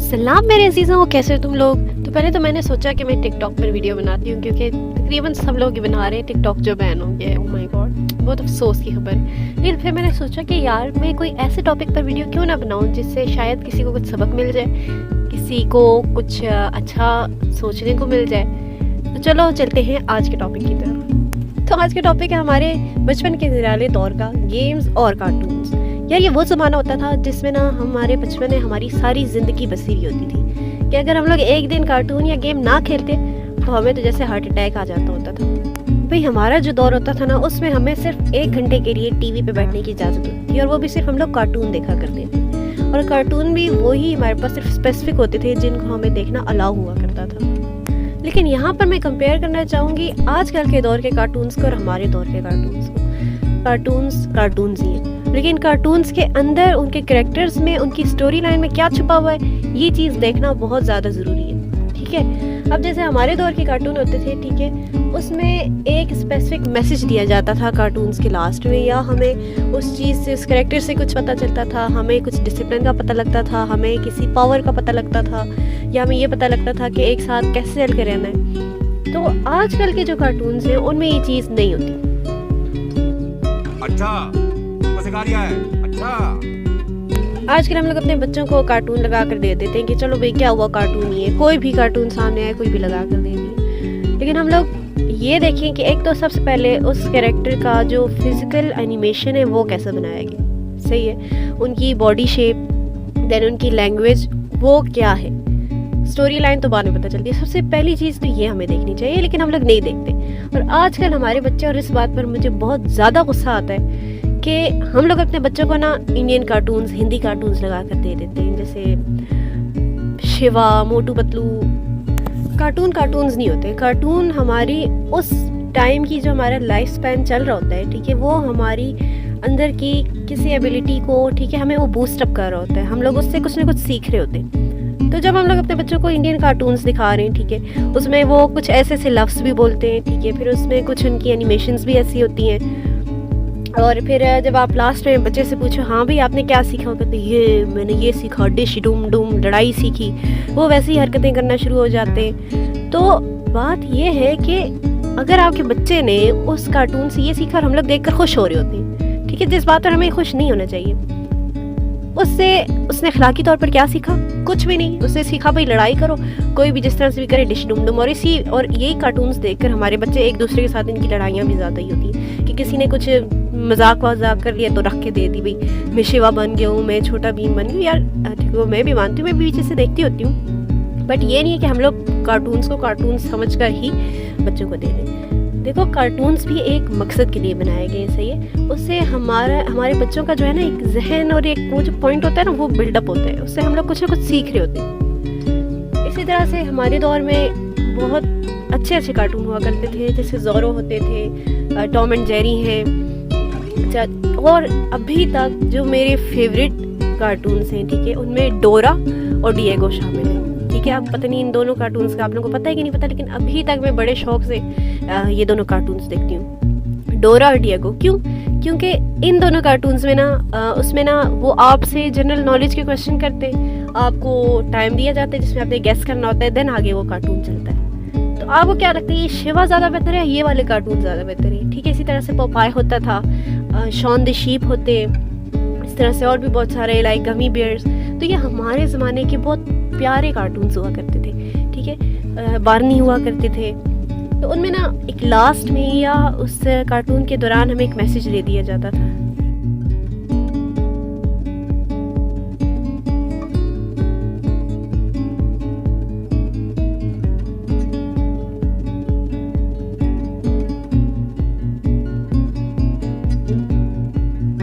सलाम मेरे अजीज़ों, कैसे हो तुम लोग। तो पहले तो मैंने सोचा कि मैं टिकटॉक पर वीडियो बनाती हूँ, क्योंकि तकरीबन सब लोग ही बना रहे हैं। टिकटॉक जो बैन हो गया है, ओह माय गॉड, बहुत अफसोस की खबर है। लेकिन फिर मैंने सोचा कि यार मैं कोई ऐसे टॉपिक पर वीडियो क्यों ना बनाऊँ जिससे शायद किसी को कुछ सबक मिल जाए, किसी को कुछ अच्छा सोचने को मिल जाए। तो चलो चलते हैं आज के टॉपिक की तरफ। तो आज के टॉपिक है हमारे बचपन के निराले दौर का गेम्स और कार्टून्स। यार ये वो ज़माना होता था जिसमें ना हमारे बचपन में हमारी सारी ज़िंदगी बसी हुई होती थी कि अगर हम लोग एक दिन कार्टून या गेम ना खेलते तो हमें तो जैसे हार्ट अटैक आ जाता होता था। भाई हमारा जो दौर होता था ना, उसमें हमें सिर्फ 1 घंटे के लिए टीवी पे बैठने की इजाज़त होती थी, और वो भी सिर्फ हम लोग कार्टून देखा करते थे। और कार्टून भी वही हमारे पास सिर्फ स्पेसिफिक होते थे जिनको हमें देखना अलाउ हुआ करता था। लेकिन यहाँ पर मैं कंपेयर करना चाहूँगी आजकल के दौर के कार्टून्स को और हमारे दौर के कार्टून्स को। कार्टून्स ही है, लेकिन कार्टून्स के अंदर उनके कैरेक्टर्स में, उनकी स्टोरी लाइन में क्या छुपा हुआ है, ये चीज़ देखना बहुत ज़्यादा ज़रूरी है। ठीक है, अब जैसे हमारे दौर के कार्टून होते थे, ठीक है, उसमें एक स्पेसिफिक मैसेज दिया जाता था कार्टून्स के लास्ट में, या हमें उस चीज़ से, उस कैरेक्टर से कुछ पता चलता था, हमें कुछ डिसिप्लिन का पता लगता था, हमें किसी पावर का पता लगता था, या हमें ये पता लगता था कि एक साथ कैसे चल कर रहना है। तो आजकल के जो कार्टून्स हैं उनमें ये चीज़ नहीं होती। अच्छा सिखा दिया है। अच्छा आजकल हम लोग अपने बच्चों को कार्टून लगा कर दे देते हैं कि चलो भाई क्या हुआ, कार्टून ही है, कोई भी कार्टून सामने आए कोई भी लगा कर दे दिए। लेकिन हम लोग ये देखें कि एक तो सबसे पहले उस कैरेक्टर का जो फिजिकल एनिमेशन है वो कैसा बनाया गया, सही है, उनकी बॉडी शेप, देन उनकी लैंग्वेज वो क्या है, स्टोरी लाइन तो बाद में पता चलती है। सबसे पहली चीज़ तो ये हमें देखनी चाहिए, लेकिन हम लोग नहीं देखते। और आजकल हमारे बच्चे, और इस बात पर मुझे बहुत ज़्यादा गुस्सा आता है कि हम लोग अपने बच्चों को ना इंडियन कार्टून्स, हिंदी कार्टून्स लगा कर दे देते हैं, जैसे शिवा, मोटू पतलू। कार्टून्स नहीं होते। कार्टून हमारी उस टाइम की जो हमारा लाइफ स्पैन चल रहा होता है, ठीक है, वो हमारी अंदर की किसी एबिलिटी को, ठीक है, हमें वो बूस्टअप कर रहा होता है, हम लोग उससे कुछ ना कुछ सीख रहे होते हैं। तो जब हम लोग अपने बच्चों को इंडियन कार्टून्स दिखा रहे हैं, ठीक है, उसमें वो कुछ ऐसे ऐसे लफ्ज़ भी बोलते हैं, ठीक है, फिर उसमें कुछ उनकी एनिमेशंस भी ऐसी होती हैं। और फिर जब आप लास्ट में बच्चे से पूछो, हाँ भाई आपने क्या सीखा, कहते ये मैंने ये सीखा, डिश डूम डूम, लड़ाई सीखी, वो वैसी हरकतें करना शुरू हो जाते हैं। तो बात ये है कि अगर आपके बच्चे ने उस कार्टून से ये सीखा और हम लोग देखकर खुश हो रहे होते हैं, ठीक है, जिस बात पर हमें खुश नहीं होना चाहिए, उसने अखलाकी तौर पर क्या सीखा, कुछ भी नहीं। उसने सीखा भाई लड़ाई करो, कोई भी जिस तरह से भी करे, डिश डुम डुम। और यही कार्टून्स देखकर हमारे बच्चे एक दूसरे के साथ, इनकी लड़ाइयाँ भी ज़्यादा ही होती हैं कि किसी ने कुछ मजाक कर लिया तो रख के दे दी, भाई मैं शिवा बन गया हूँ, मैं छोटा भीम बन गई। यार ठीक है, मैं भी मानती हूँ, मैं भी पीछे से देखती होती हूँ, बट ये नहीं है कि हम लोग कार्टून्स को कार्टून्स समझकर ही बच्चों को दे दें। देखो कार्टून्स भी एक मकसद के लिए बनाए गए, सही है, उससे हमारे बच्चों का जो है ना एक जहन और एक वो जो पॉइंट होता है ना, वो बिल्डअप होता है, उससे हम लोग कुछ ना कुछ सीख रहे होते हैं। इसी तरह से हमारे दौर में बहुत अच्छे अच्छे कार्टून हुआ करते थे, जैसे ज़ोरो होते थे, टॉम एंड जेरी हैं, और अभी तक जो मेरे फेवरेट कार्टून्स हैं, ठीक है, उनमें डोरा और डिएगो शामिल है। ठीक है, अब पता नहीं इन दोनों कार्टून्स का आप लोगों को पता है कि नहीं पता, लेकिन अभी तक मैं बड़े शौक से ये दोनों कार्टून्स देखती हूँ, डोरा और डिएगो। क्यों? क्योंकि इन दोनों कार्टून्स में ना उसमें ना वो आपसे जनरल नॉलेज के क्वेश्चन करते हैं, आपको टाइम दिया जाता है जिसमें आपने गेस करना होता है, देन आगे वो कार्टून चलता है। तो आपको क्या लगता है, ये शिवा ज़्यादा बेहतर है, ये वाले कार्टून ज़्यादा बेहतर है? ठीक है, इसी तरह से पोपाय होता था, शॉन द शीप होते, इस तरह से और भी बहुत सारे, लाइक गमी बियर्स। तो ये हमारे ज़माने के बहुत प्यारे कार्टून्स हुआ करते थे, ठीक है, बार्नी हुआ करते थे। तो उनमें ना एक लास्ट में या उस कार्टून के दौरान हमें एक मैसेज दे दिया जाता था